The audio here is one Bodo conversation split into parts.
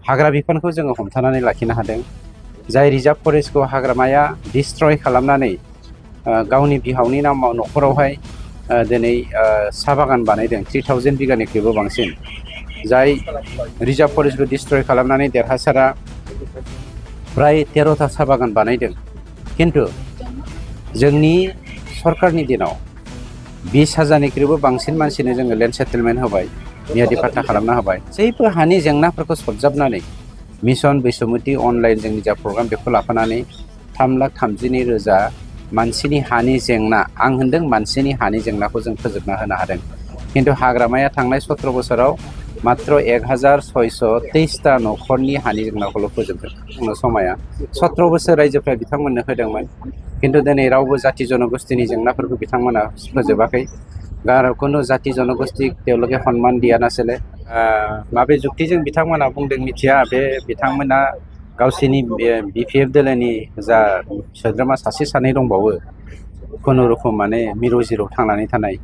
हाग्रा बिफानखौ जोङो हमथानानै लाखिनो हादों। जाय रिजार्भ फरेस्टखौ हाग्रामाया डिस्ट्रय खालामनानै गावनि बिहावनि नामाव न'खरावहाय दिनै साहा बागान बानायदों 3000 बिगानिख्रुइबो बांसिन। जाय रिजार्भ फरेस्टखौ डिस्ट्रय खालामनानै देरहासारा प्राय 13था साहा बागान बानायदों। खिन्थु जोंनि सरकारनि दिनाव 20,000निख्रुइबो बांसिन मानसिनो जोङो लेन्ड सेटेलमेन्ट होबाय, मियादि पाट्टा खालामना होबाय। जेबो हानि जेंनाफोरखौ सरजाबनानै मिशन बैसुमुति अनलाइन जोंनि जा प्रग्राम बेखौ लाफानानै 3,30,000 मानसिनि हानि जेंना, आं होनदों मानसिनि हानि जेंनाखौ जों फोजोबना होनो हादों। खिन्थु हाग्रामाया थांनाय 17 बोसोराव मात्र 1623टा न'खरनि हानि जेंनाखौल' फोजोबदों। बुंनो समाया 17 बोसोर रायजोफ्रा बिथांमोननो होदोंमोन, खिन्थु दिनै रावबो जाति जनगोष्ठीनि जेंनाफोरखौ बिथांमोना फोजोबाखै। কোনো জাতি জনগোষ্ঠীক তেওঁলোকে সন্মান দিয়া নাছিলে। माबे जुक्तिजों बिथांमोना बुंदों मिथिया। बे बिथांमोना गावसोरनि BPF दोलोनि जा सोद्रोमा सासे सानै दंबावो खुनुरुखुम माने मिरु जिरु थांनानै थानाय,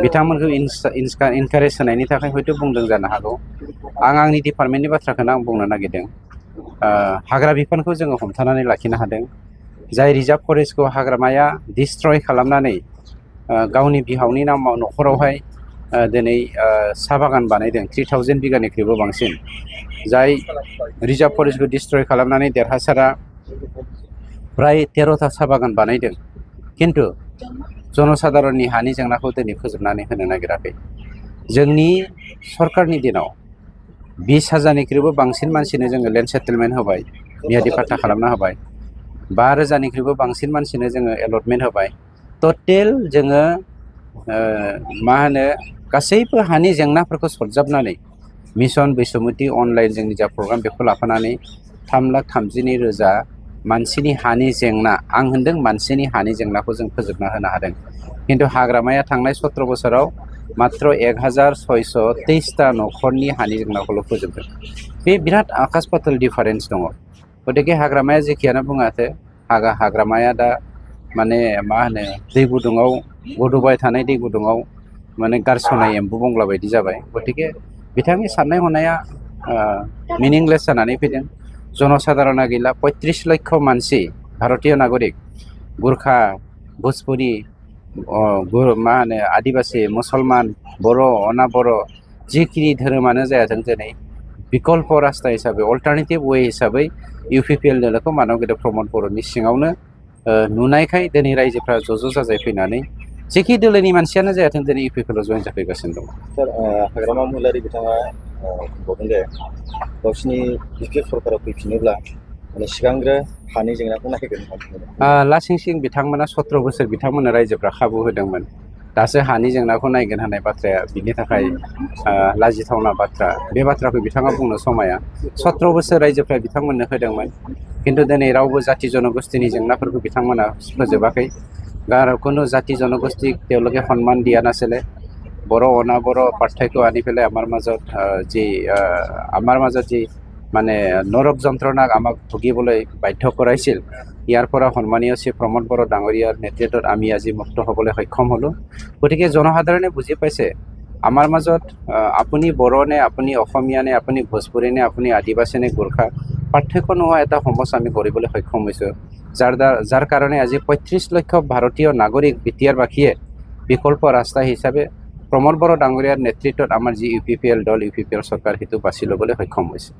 बिथांमोनखौ इनकारेज होनायनि थाखाय हयथ' बुंदों जानो हागौ। आंनि डिपार्टमेन्टनि बाथ्राखौनो आं बुंनो नागिरदों। हाग्रा बिफानखौ जोङो हमथानानै लाखिनो हादों। जाय रिजार्भ फरेस्टखौ हाग्रामाया डिस्ट्रय खालामनानै गावनि बिहावनि नामाव न'खरावहाय दिनै साहा बागान बानायदों 3000 बिगानिख्रुइबो बांसिन। जाय रिजार्भ फरेस्टखौ डिस्ट्रय खालामनानै देरहासारा प्राय 13था साहा बागान बानायदों। खिन्थु जनसाधारननि हानि जेंनाखौ दिनै फोजोबनानै होनो नागिराखै। जोंनि सरकारनि दिनाव 20,000निख्रुइबो बांसिन मानसिनो जोङो लेन्ड सेटेलमेन्ट होबाय, मियादि पाट्टा खालामना होबाय। 5,000निख्रुइबो बांसिन मानसिनो जोङो एलटमेन्ट होबाय। टटेल जोङो गासैबो हानि जेंनाफोरखौ सरजाबनानै मिशन बैसुमुति अनलाइन जोंनि जा प्रग्राम बेखौ लाफानानै 3,30,000 मानसिनि हानि जेंना, आं होनदों मानसिनि हानि जेंनाखौ जों फोजोबना होनो हादों। खिन्थु हाग्रामाया थांनाय 17 बोसोराव मात्र 1623टा न'खरनि हानि जेंनाखौल' फोजोबदों। बे बिराद आकाश पाताल डिफारेन्स दङ। गतिके हाग्रामाया जेखियानो बुङाथो, हाग्रामाया दा माने दै गुदुङाव गोदौबाय थानाय दै गुदुङाव माने गारस'नाय एम्बु बंग्ला बायदि जाबाय। गतिके बिथांनि साननाय हनाया मिनिंलेस जानानै फैदों। जनसाधारना गैला। 35 लाख मानसि भारतीय नागरिक, गुरखा, भोजपुरि, आदिबासी, मुसलमान, बर', अना बर', जिखिनि धोरोमानो जायाथों दिनै बिकल्प रास्ता हिसाबै, अल्टारनेटिभ वे हिसाबै UPPL दोलोखौ मानबगेन्द्र प्रमद बर'नि सिङावनो नुनायखाय दिनै रायजोफ्रा ज' जाजाय फैनानै जेखि दोलोनि मानसियानो जायाथों दिनै UPPL जयन जाफैगासिनो दं। सार, हाग्रामा महिलारि बिथाङा बुंदों जे गावसिनि BPF सरकाराव फैफिनोब्ला माने सिगांग्रो हानि जेंनाखौ नायगोन होननानै लासिंसिं बिथांमोना 17 बोसोर बिथांमोननो रायजोफ्रा खाबु होदोंमोन। दासो हानि जेंनाखौ नायगोन होननाय बाथ्राया बिनि थाखाय लाजिथावना बाथ्रा। बे बाथ्राखौ बिथाङा बुंनो समाया। 17 बोसोर रायजोफ्रा बिथांमोननो होदोंमोन, खिन्थु दिनै रावबो जाति जनगोष्ठीनि जेंनाफोरखौ बिथांमोना फोजोबाखै। কোনো জাতি জনগোষ্ঠীক তেওঁলোকে সন্মান দিয়া নাছিলে। বড় অনাবড় পাৰ্থক্য আনি পেলাই আমাৰ মাজত যি মানে নৰক যন্ত্ৰণাক আমাক ভুগিবলৈ বাধ্য কৰাইছিল, ইয়াৰ পৰা সন্মানীয় শ্ৰী প্ৰমোদ বড়ো ডাঙৰীয়াৰ নেতৃত্বত আমি আজি মুক্ত হ'বলৈ সক্ষম হ'লোঁ। গতিকে জনসাধাৰণে বুজি পাইছে আমাৰ মাজত আপুনি বড়ো নে, আপুনি অসমীয়া নে, আপুনি ভোজপুৰী নে, আপুনি আদিবাসী নে, গোৰ্খা, পাৰ্থক্য নোহোৱা এটা সমাজ আমি কৰিবলৈ সক্ষম হৈছোঁ। যাৰ কাৰণে আজি 35 লাখ ভাৰতীয় নাগৰিক বিটিআৰবাসীয়ে বিকল্প ৰাস্তা হিচাপে প্ৰমোদ বড়ো ডাঙৰীয়াৰ নেতৃত্বত আমাৰ যি UPPL দল, UPPL চৰকাৰ, সেইটো বাছি ল'বলৈ সক্ষম হৈছে।